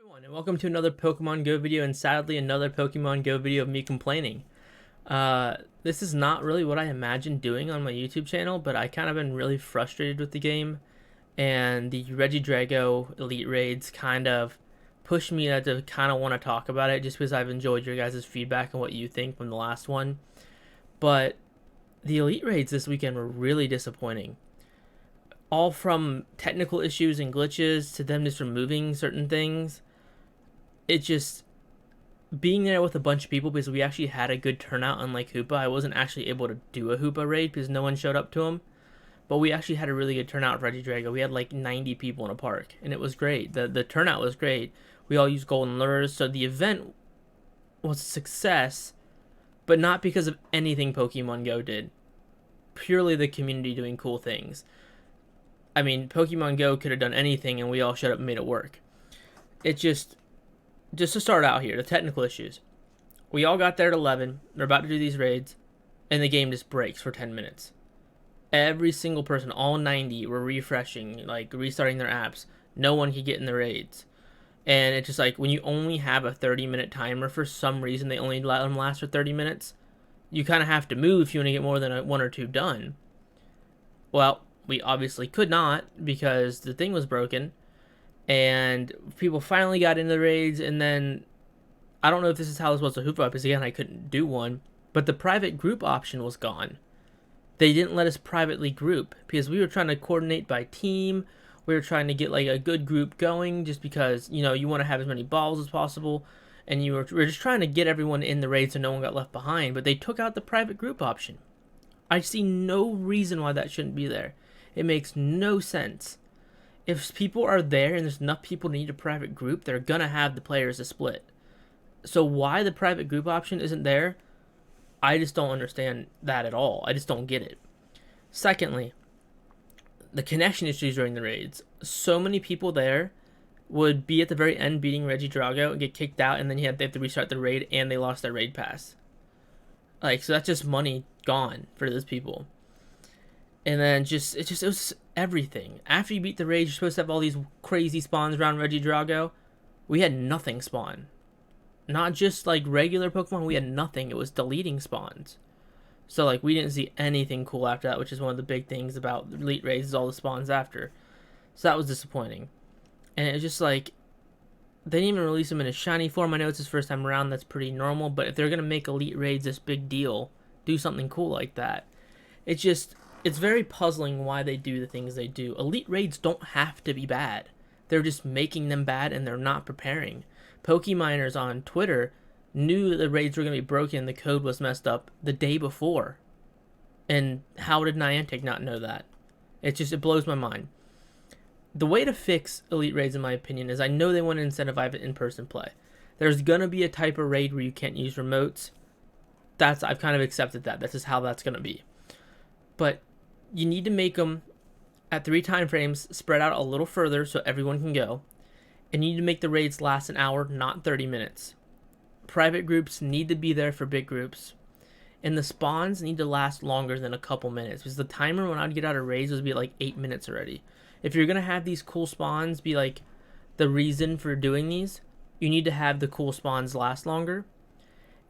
Everyone, and welcome to another Pokemon Go video, and sadly another Pokemon Go video of me complaining. This is not really what I imagined doing on my YouTube channel, but I kind of been really frustrated with the game, and the Regidrago Elite Raids kind of pushed me to kind of want to talk about it, just because I've enjoyed your guys' feedback and what you think from the last one. But the Elite Raids this weekend were really disappointing. All from technical issues and glitches to them just removing certain things. It just being there with a bunch of people, because we actually had a good turnout. Unlike Hoopa, I wasn't actually able to do a Hoopa raid because no one showed up to them, but we actually had a really good turnout for Regidrago. We had like 90 people in a park, and it was great. The turnout was great. We all used golden lures, so the event was a success, but not because of anything Pokemon Go did. Purely the community doing cool things. I mean, Pokemon Go could have done anything, and we all showed up and made it work. It just to start out here, the technical issues. We all got there at 11. They're about to do these raids, and the game just breaks for 10 minutes. Every single person, all 90, were refreshing, like restarting their apps. No one could get in the raids. And it's just like, when you only have a 30-minute timer, for some reason they only let them last for 30 minutes, you kind of have to move if you want to get more than one or two done. Well, we obviously could not, because the thing was broken, and people finally got into the raids. And then I don't know if this is how this was to Hoopa, because again, I couldn't do one, but the private group option was gone. They didn't let us privately group, because we were trying to coordinate by team. We were trying to get like a good group going, just because, you know, you want to have as many balls as possible, and we're just trying to get everyone in the raid so no one got left behind. But they took out the private group option. I see no reason why that shouldn't be there. It makes no sense. If people are there and there's enough people to need a private group, they're gonna have the players to split. So why the private group option isn't there, I just don't understand that at all. I just don't get it. Secondly, the connection issues during the raids. So many people there would be at the very end beating Regidrago and get kicked out, and then they have to restart the raid, and they lost their raid pass. Like, so that's just money gone for those people. And then it was everything. After you beat the raid, you're supposed to have all these crazy spawns around Regidrago. We had nothing spawn. Not just like regular Pokemon, we had nothing. It was deleting spawns. So like, we didn't see anything cool after that, which is one of the big things about the Elite Raids, is all the spawns after. So that was disappointing. And it was just like, they didn't even release them in a shiny form. I know it's his first time around, that's pretty normal, but if they're gonna make Elite Raids this big deal, do something cool like that. It's very puzzling why they do the things they do. Elite Raids don't have to be bad. They're just making them bad, and they're not preparing. Pokeminers on Twitter knew the raids were going to be broken, the code was messed up the day before. And how did Niantic not know that? It blows my mind. The way to fix Elite Raids, in my opinion, is I know they want to incentivize in-person play. There's going to be a type of raid where you can't use remotes. I've kind of accepted that. That's just how that's going to be. But you need to make them at 3 time frames, spread out a little further so everyone can go. And you need to make the raids last an hour, not 30 minutes. Private groups need to be there for big groups. And the spawns need to last longer than a couple minutes, because the timer when I'd get out of raids would be like 8 minutes already. If you're going to have these cool spawns be like the reason for doing these, you need to have the cool spawns last longer.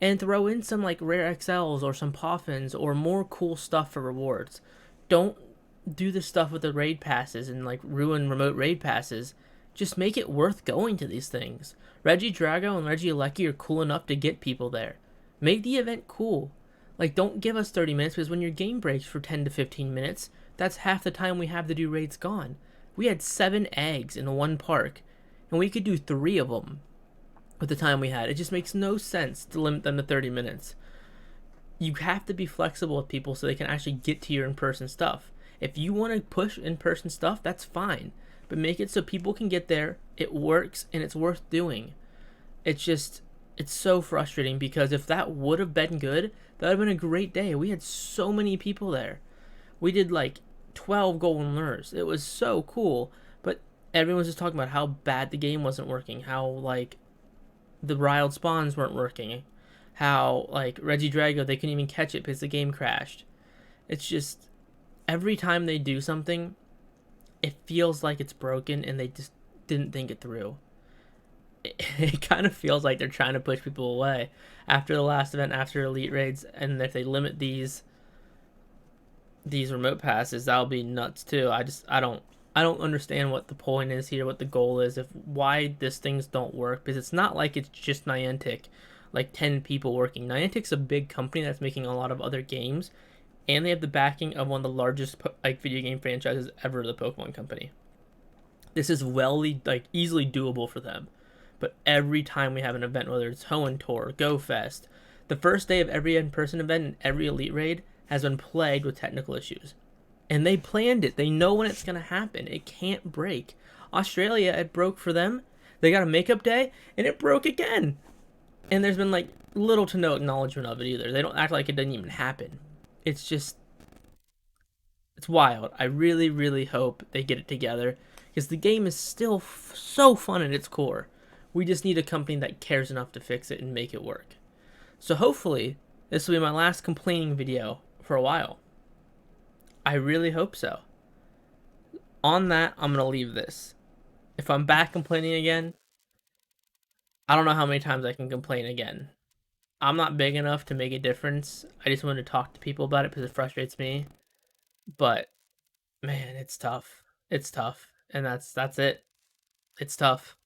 And throw in some like rare XLs or some Poffins or more cool stuff for rewards. Don't do the stuff with the raid passes and like ruin remote raid passes. Just make it worth going to these things. Regidrago and Regieleki are cool enough to get people there. Make the event cool. Like, don't give us 30 minutes, because when your game breaks for 10 to 15 minutes, that's half the time we have to do raids gone. We had 7 eggs in one park, and we could do 3 of them with the time we had. It just makes no sense to limit them to 30 minutes. You have to be flexible with people so they can actually get to your in-person stuff. If you want to push in-person stuff, that's fine. But make it so people can get there, it works, and it's worth doing. It's so frustrating, because if that would have been good, that would have been a great day. We had so many people there. We did like 12 golden lures. It was so cool. But everyone's just talking about how bad the game wasn't working, how like the wild spawns weren't working, how like Regidrago, they couldn't even catch it because the game crashed. It's just, every time they do something, it feels like it's broken and they just didn't think it through. it kind of feels like they're trying to push people away after the last event, after Elite Raids, and if they limit these remote passes, that'll be nuts too. I don't understand what the point is here, what the goal is, if why these things don't work, because it's not like it's just Niantic, like 10 people working. Niantic's a big company that's making a lot of other games, and they have the backing of one of the largest like video game franchises ever, the Pokemon Company. This is like easily doable for them. But every time we have an event, whether it's Hoenn Tour, Go Fest, the first day of every in-person event and every Elite Raid has been plagued with technical issues. And they planned it. They know when it's going to happen. It can't break. Australia, it broke for them. They got a makeup day, and it broke again. And there's been like little to no acknowledgement of it either. They don't act like it didn't even happen. It's just, it's wild. I really, really hope they get it together because the game is still so fun at its core. We just need a company that cares enough to fix it and make it work. So hopefully, this will be my last complaining video for a while. I really hope so. On that, I'm going to leave this. If I'm back complaining again, I don't know how many times I can complain again. I'm not big enough to make a difference. I just want to talk to people about it because it frustrates me. But man, it's tough. It's tough. And that's it. It's tough.